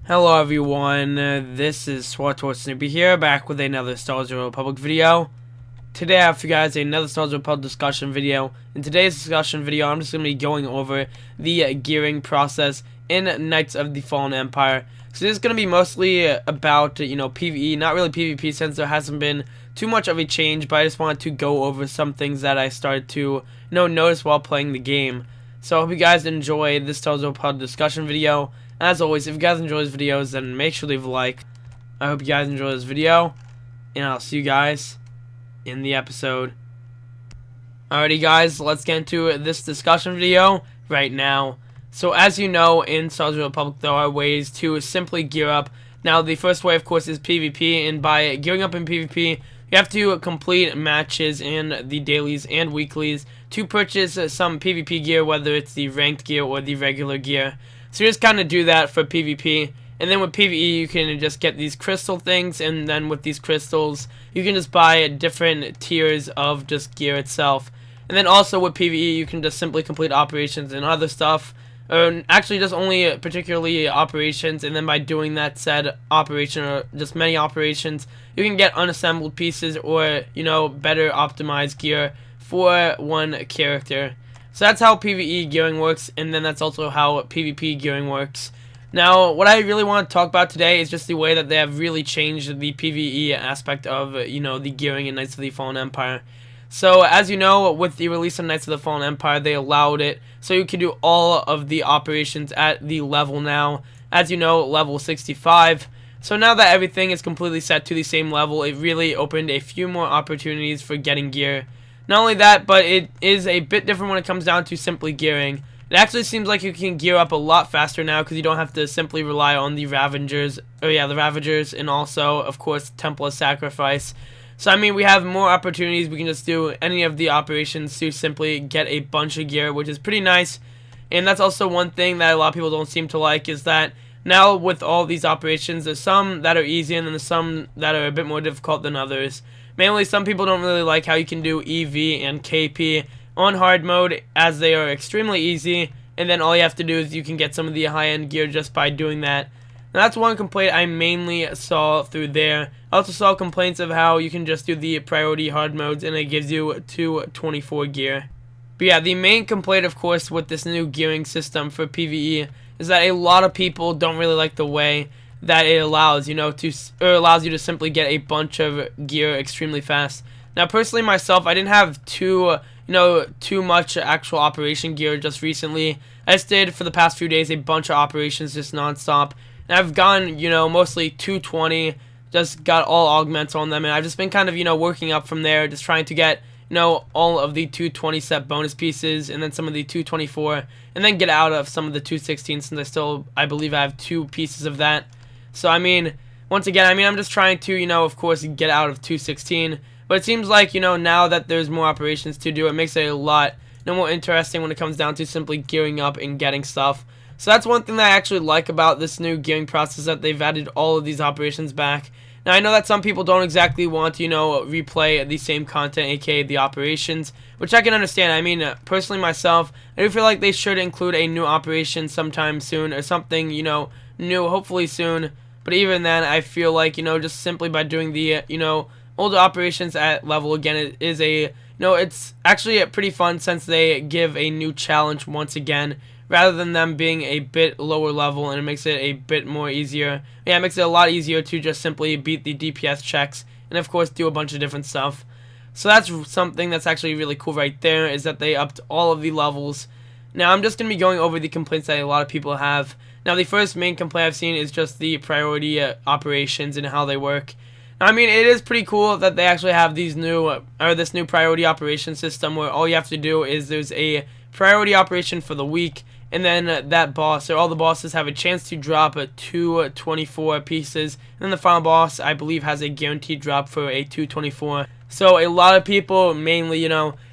Hello everyone, this is Supersnoopy here, back with another Star Wars Republic video. Today I have for you guys another Star Wars Republic discussion video. In today's discussion video, I'm just going to be going over the gearing process in Knights of the Fallen Empire. So this is going to be mostly about, PvE, not really PvP since there hasn't been too much of a change, but I just wanted to go over some things that I started to, notice while playing the game. So I hope you guys enjoy this Star Wars Republic discussion video. As always, if you guys enjoy these videos, then make sure to leave a like. I hope you guys enjoy this video, and I'll see you guys in the episode. Alrighty guys, let's get into this discussion video right now. So as you know, in Star Wars Republic there are ways to simply gear up. Now the first way of course is PvP, and by gearing up in PvP, you have to complete matches in the dailies and weeklies to purchase some PvP gear, whether it's the ranked gear or the regular gear. So you just kind of do that for PvP, and then with PvE you can just get these crystal things, and then with these crystals you can just buy different tiers of just gear itself. And then also with PvE you can just simply complete operations and other stuff, or actually just only particularly operations, and then by doing that said operation or just many operations, you can get unassembled pieces or better optimized gear for one character. So that's how PvE gearing works, and then that's also how PvP gearing works. Now, what I really want to talk about today is just the way that they have really changed the PvE aspect of, the gearing in Knights of the Fallen Empire. So, as you know, with the release of Knights of the Fallen Empire, they allowed it so you can do all of the operations at the level now. As you know, level 65. So now that everything is completely set to the same level, it really opened a few more opportunities for getting gear. Not only that, but it is a bit different when it comes down to simply gearing. It actually seems like you can gear up a lot faster now because you don't have to simply rely on the Ravagers, and also, of course, Temple of Sacrifice. So, I mean, we have more opportunities. We can just do any of the operations to simply get a bunch of gear, which is pretty nice. And that's also one thing that a lot of people don't seem to like, is that now with all these operations, there's some that are easy and then there's some that are a bit more difficult than others. Mainly, some people don't really like how you can do EV and KP on hard mode, as they are extremely easy, and then all you have to do is you can get some of the high-end gear just by doing that. Now, that's one complaint I mainly saw through there. I also saw complaints of how you can just do the priority hard modes and it gives you 224 gear. But yeah, the main complaint, of course, with this new gearing system for PvE is that a lot of people don't really like the way that it allows, allows you to simply get a bunch of gear extremely fast. Now, personally, myself, I didn't have too much actual operation gear just recently. I just did, for the past few days, a bunch of operations just non-stop. And I've gone, mostly 220, just got all augments on them, and I've just been kind of, working up from there, just trying to get, all of the 220 set bonus pieces, and then some of the 224, and then get out of some of the 216, since I believe I have 2 pieces of that. So, I mean, once again, I'm just trying to, of course, get out of 216. But it seems like, now that there's more operations to do, it makes it a lot, more interesting when it comes down to simply gearing up and getting stuff. So that's one thing that I actually like about this new gearing process, that they've added all of these operations back. Now, I know that some people don't exactly want to, replay the same content, aka the operations, which I can understand. I mean, personally myself, I do feel like they should include a new operation sometime soon, or something, new, hopefully soon. But even then, I feel like, just simply by doing the, older operations at level again, it is it's actually pretty fun, since they give a new challenge once again, rather than them being a bit lower level, and it makes it a bit more easier. Yeah, it makes it a lot easier to just simply beat the DPS checks, and of course do a bunch of different stuff. So that's something that's actually really cool right there, is that they upped all of the levels. Now, I'm just going to be going over the complaints that a lot of people have. Now, the first main complaint I've seen is just the priority operations and how they work. Now, I mean, it is pretty cool that they actually have these this new priority operation system, where all you have to do is there's a priority operation for the week, and then that boss, or all the bosses, have a chance to drop 224 pieces, and then the final boss, I believe, has a guaranteed drop for a 224. So a lot of people, mainly,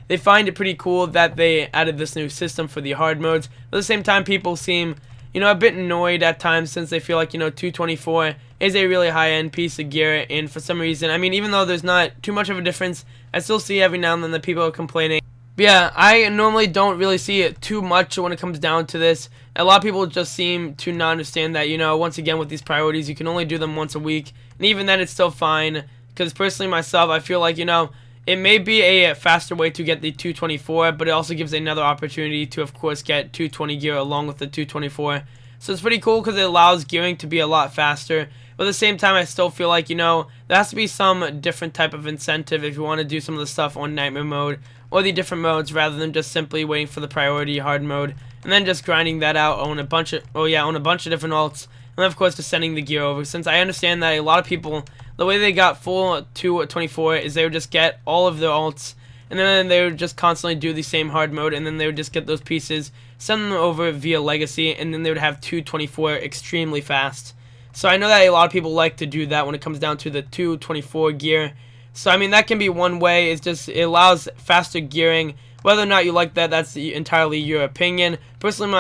they find it pretty cool that they added this new system for the hard modes. But at the same time, people seem, a bit annoyed at times, since they feel like, 224 is a really high-end piece of gear, and for some reason, I mean, even though there's not too much of a difference, I still see every now and then that people are complaining. But yeah, I normally don't really see it too much when it comes down to this. A lot of people just seem to not understand that, once again, with these priorities, you can only do them once a week, and even then it's still fine, because personally myself, I feel like, it may be a faster way to get the 224, but it also gives another opportunity to, of course, get 220 gear along with the 224. So it's pretty cool because it allows gearing to be a lot faster. But at the same time, I still feel like, there has to be some different type of incentive if you want to do some of the stuff on Nightmare mode or the different modes rather than just simply waiting for the priority hard mode and then just grinding that out on a bunch of, different alts. And then, of course, just sending the gear over. Since I understand that a lot of people, the way they got full 224 is they would just get all of their alts, and then they would just constantly do the same hard mode, and then they would just get those pieces, send them over via Legacy, and then they would have 224 extremely fast. So I know that a lot of people like to do that when it comes down to the 224 gear. So I mean, that can be one way. It's just, it allows faster gearing. Whether or not you like that, that's entirely your opinion. Personally,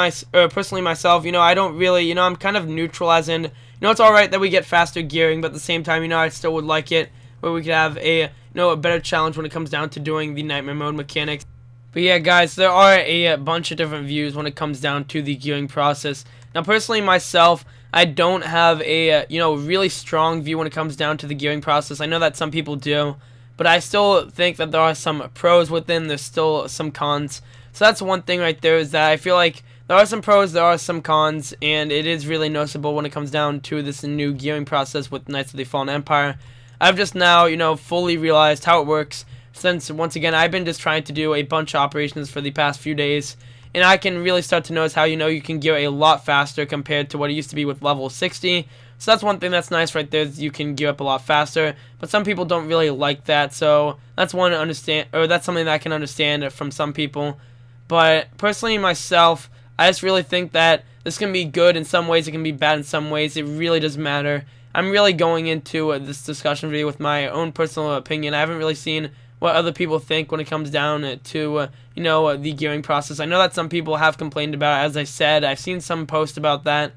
myself, I don't really, I'm kind of neutral, as in, it's alright that we get faster gearing, but at the same time, I still would like it where we could have a better challenge when it comes down to doing the Nightmare mode mechanics. But yeah, guys, there are a bunch of different views when it comes down to the gearing process. Now, personally, myself, I don't have a, really strong view when it comes down to the gearing process. I know that some people do, but I still think that there are some pros within, there's still some cons. So that's one thing right there, is that I feel like there are some pros, there are some cons, and it is really noticeable when it comes down to this new gearing process with Knights of the Fallen Empire. I've just now, fully realized how it works, since, once again, I've been just trying to do a bunch of operations for the past few days, and I can really start to notice how, you can gear a lot faster compared to what it used to be with level 60. So that's one thing that's nice right there, is you can gear up a lot faster, but some people don't really like that, so that's that's something that I can understand from some people. But personally myself, I just really think that this can be good in some ways, it can be bad in some ways, it really doesn't matter. I'm really going into this discussion video with my own personal opinion. I haven't really seen what other people think when it comes down to, the gearing process. I know that some people have complained about it, as I said. I've seen some posts about that.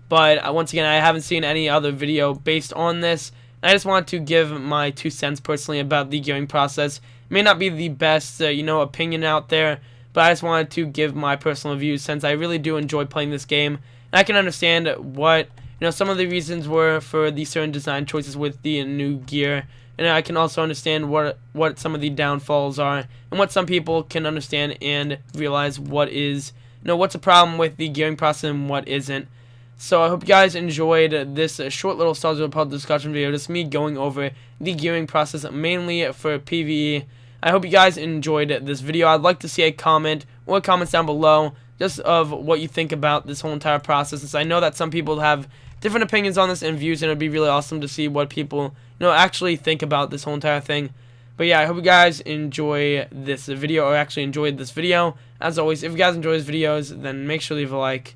But once again, I haven't seen any other video based on this. I just want to give my 2 cents personally about the gearing process. It may not be the best, opinion out there, but I just wanted to give my personal views, since I really do enjoy playing this game. And I can understand what, some of the reasons were for the certain design choices with the new gear. And I can also understand what some of the downfalls are, and what some people can understand and realize what is, what's a problem with the gearing process and what isn't. So I hope you guys enjoyed this short little Star Wars Republic discussion video, just me going over the gearing process mainly for PvE. I hope you guys enjoyed this video. I'd like to see a comment or comments down below just of what you think about this whole entire process, since I know that some people have different opinions on this and views, and it'd be really awesome to see what people actually think about this whole entire thing. But yeah, I hope you guys enjoy this video, or actually enjoyed this video. As always, if you guys enjoy these videos, then make sure to leave a like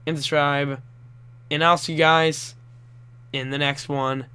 and subscribe, and I'll see you guys in the next one.